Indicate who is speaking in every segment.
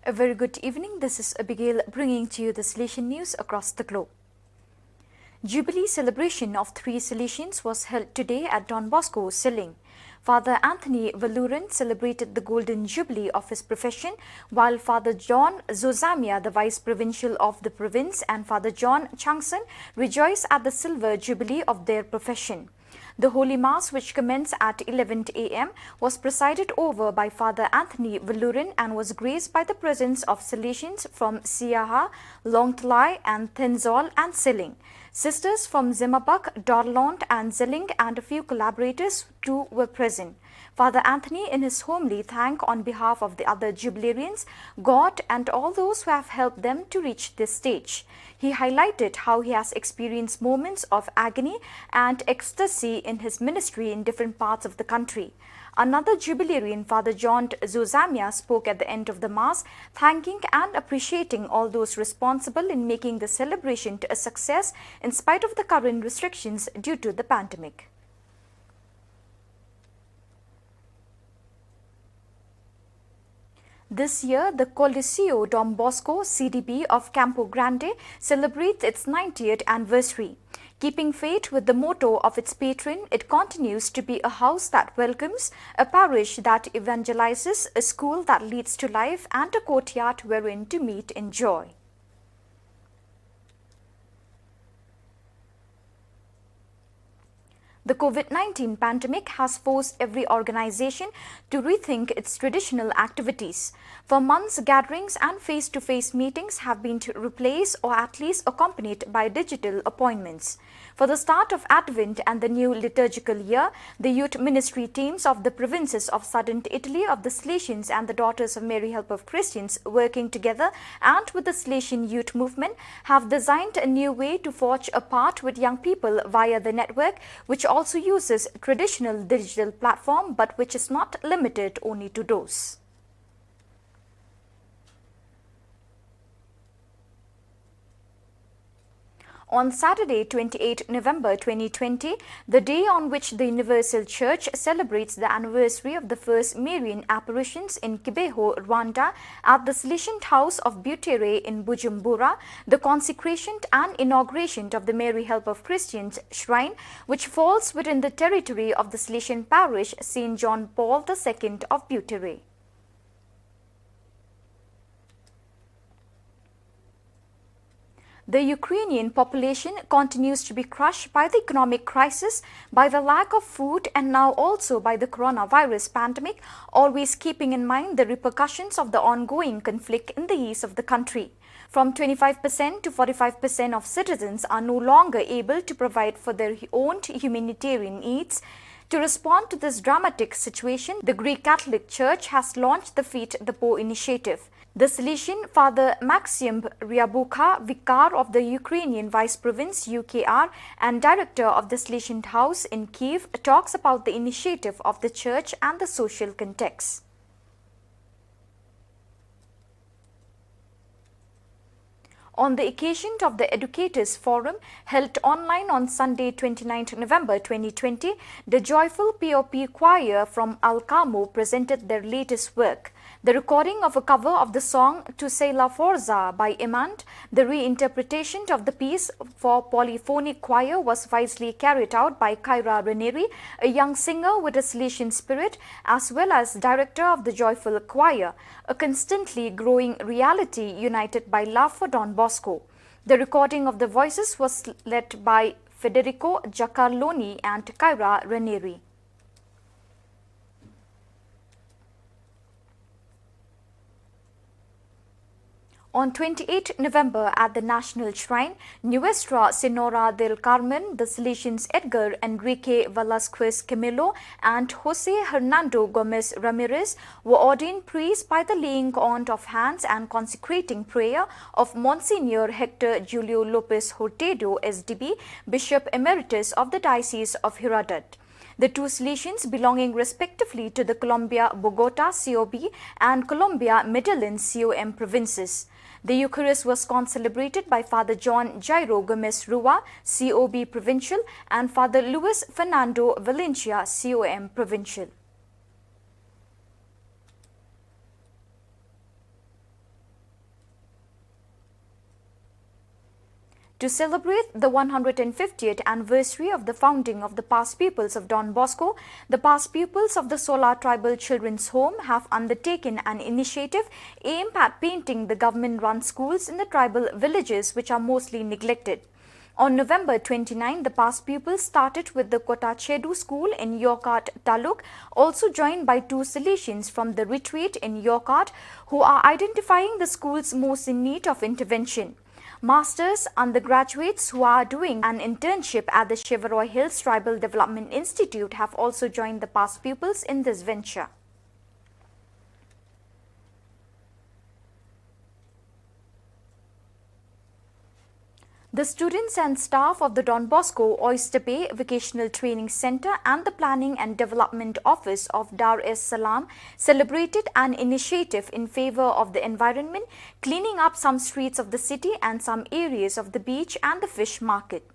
Speaker 1: A very good evening. This is Abigail bringing to you the Salesian news across the globe. Jubilee celebration of 3 Salesians was held today at Don Bosco, Shillong. Father Anthony Valuran celebrated the golden jubilee of his profession, while Father John Zozamia, the Vice Provincial of the province, and Father John Changson rejoiced at the silver jubilee of their profession. The Holy Mass, which commenced at 11 a.m., was presided over by Father Anthony Valuran and was graced by the presence of Salesians from Siaha, Longtlai and Tenzol and Shillong. Sisters from Zimabak, Dorlont and Zilling and a few collaborators too were present. Father Anthony, in his homily, thanked on behalf of the other jubilarians, God and all those who have helped them to reach this stage. He highlighted how he has experienced moments of agony and ecstasy in his ministry in different parts of the country. Another jubilarian, Father John Zozamia, spoke at the end of the Mass, thanking and appreciating all those responsible in making the celebration a success in spite of the current restrictions due to the pandemic. This year, the Coliseo Don Bosco CDB of Campo Grande celebrates its 90th anniversary. Keeping faith with the motto of its patron, it continues to be a house that welcomes, a parish that evangelizes, a school that leads to life, and a courtyard wherein to meet in joy. The COVID-19 pandemic has forced every organization to rethink its traditional activities. For months, gatherings and face-to-face meetings have been replaced or at least accompanied by digital appointments. For the start of Advent and the new liturgical year, the youth ministry teams of the provinces of southern Italy of the Salesians and the Daughters of Mary Help of Christians, working together and with the Salesian youth movement, have designed a new way to forge a path with young people via the network, which also uses traditional digital platform but which is not limited only to those. On Saturday, 28 November 2020, the day on which the Universal Church celebrates the anniversary of the first Marian apparitions in Kibeho, Rwanda, at the Salesian House of Butere in Bujumbura, the consecration and inauguration of the Mary Help of Christians shrine, which falls within the territory of the Salesian parish St. John Paul II of Butere. The Ukrainian population continues to be crushed by the economic crisis, by the lack of food, and now also by the coronavirus pandemic, always keeping in mind the repercussions of the ongoing conflict in the east of the country. From 25% to 45% of citizens are no longer able to provide for their own humanitarian needs. To respond to this dramatic situation, the Greek Catholic Church has launched the Feed the Poor initiative. The Salesian Father Maxim Ryabuka, Vicar of the Ukrainian Vice Province UKR and Director of the Salesian House in Kiev, talks about the initiative of the Church and the social context. On the occasion of the Educators Forum held online on Sunday 29 November 2020, the Joyful POP Choir from Alcamo presented their latest work. The recording of a cover of the song To Say La Forza by Imant, the reinterpretation of the piece for polyphonic choir was wisely carried out by Kyra Ranieri, a young singer with a Salesian spirit, as well as director of the Joyful Choir, a constantly growing reality united by love for Don Bosco. The recording of the voices was led by Federico Giacarloni and Kyra Ranieri. On 28 November at the National Shrine, Nuestra Senora del Carmen, the Salesians Edgar Enrique Velasquez Camilo and Jose Hernando Gomez Ramirez were ordained priests by the laying on of hands and consecrating prayer of Monsignor Hector Julio Lopez Hurtado, SDB, Bishop Emeritus of the Diocese of Hiradat. The two Salesians belonging respectively to the Colombia Bogota COB and Colombia Medellin COM provinces. The Eucharist was concelebrated by Father John Jairo Gomez Rua, COB Provincial, and Father Luis Fernando Valencia, COM Provincial. To celebrate the 150th anniversary of the founding of the past pupils of Don Bosco, the past pupils of the Solar Tribal Children's Home have undertaken an initiative aimed at painting the government-run schools in the tribal villages which are mostly neglected. On November 29, the past pupils started with the Kotachedu school in Yorkat Taluk, also joined by two Salesians from the retreat in Yorkat who are identifying the schools most in need of intervention. Masters, undergraduates who are doing an internship at the Meghalaya Health Tribal Development Institute have also joined the past pupils in this venture. The students and staff of the Don Bosco Oyster Bay Vocational Training Center and the Planning and Development Office of Dar es Salaam celebrated an initiative in favor of the environment, cleaning up some streets of the city and some areas of the beach and the fish market.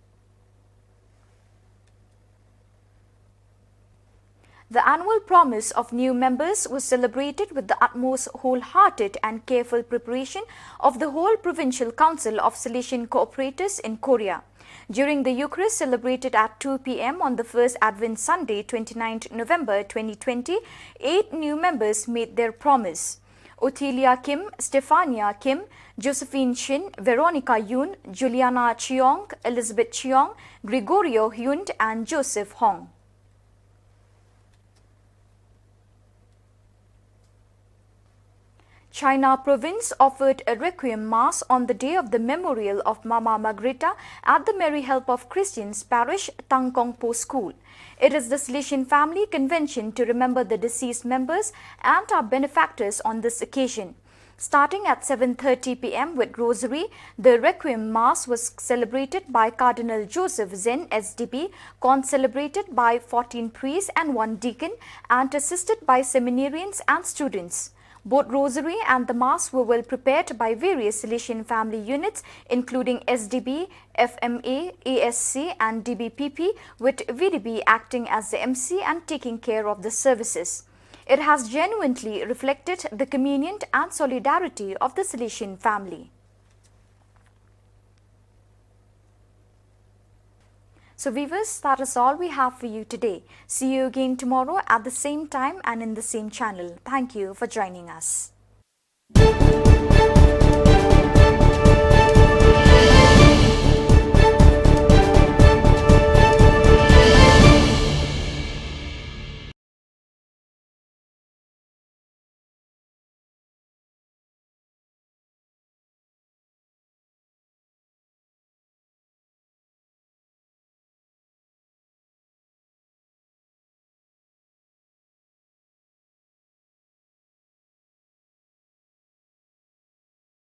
Speaker 1: The annual promise of new members was celebrated with the utmost wholehearted and careful preparation of the whole Provincial Council of Salesian Cooperators in Korea. During the Eucharist celebrated at 2 p.m. on the first Advent Sunday, 29th November 2020, 8 new members made their promise. Ottilia Kim, Stefania Kim, Josephine Shin, Veronica Yoon, Juliana Cheong, Elizabeth Cheong, Gregorio Hyund and Joseph Hong. China Province offered a requiem mass on the day of the memorial of Mama Margarita at the Mary Help of Christians Parish, Tangkongpo School. It is the Salesian Family Convention to remember the deceased members and our benefactors on this occasion. Starting at 7:30 p.m. with Rosary, the Requiem Mass was celebrated by Cardinal Joseph Zen SDB, concelebrated by 14 priests and 1 deacon, and assisted by seminarians and students. Both Rosary and the Mass were well prepared by various Salesian family units including SDB, FMA, ASC and DBPP, with VDB acting as the MC and taking care of the services. It has genuinely reflected the communion and solidarity of the Salesian family. So viewers, that is all we have for you today. See you again tomorrow at the same time and in the same channel. Thank you for joining us.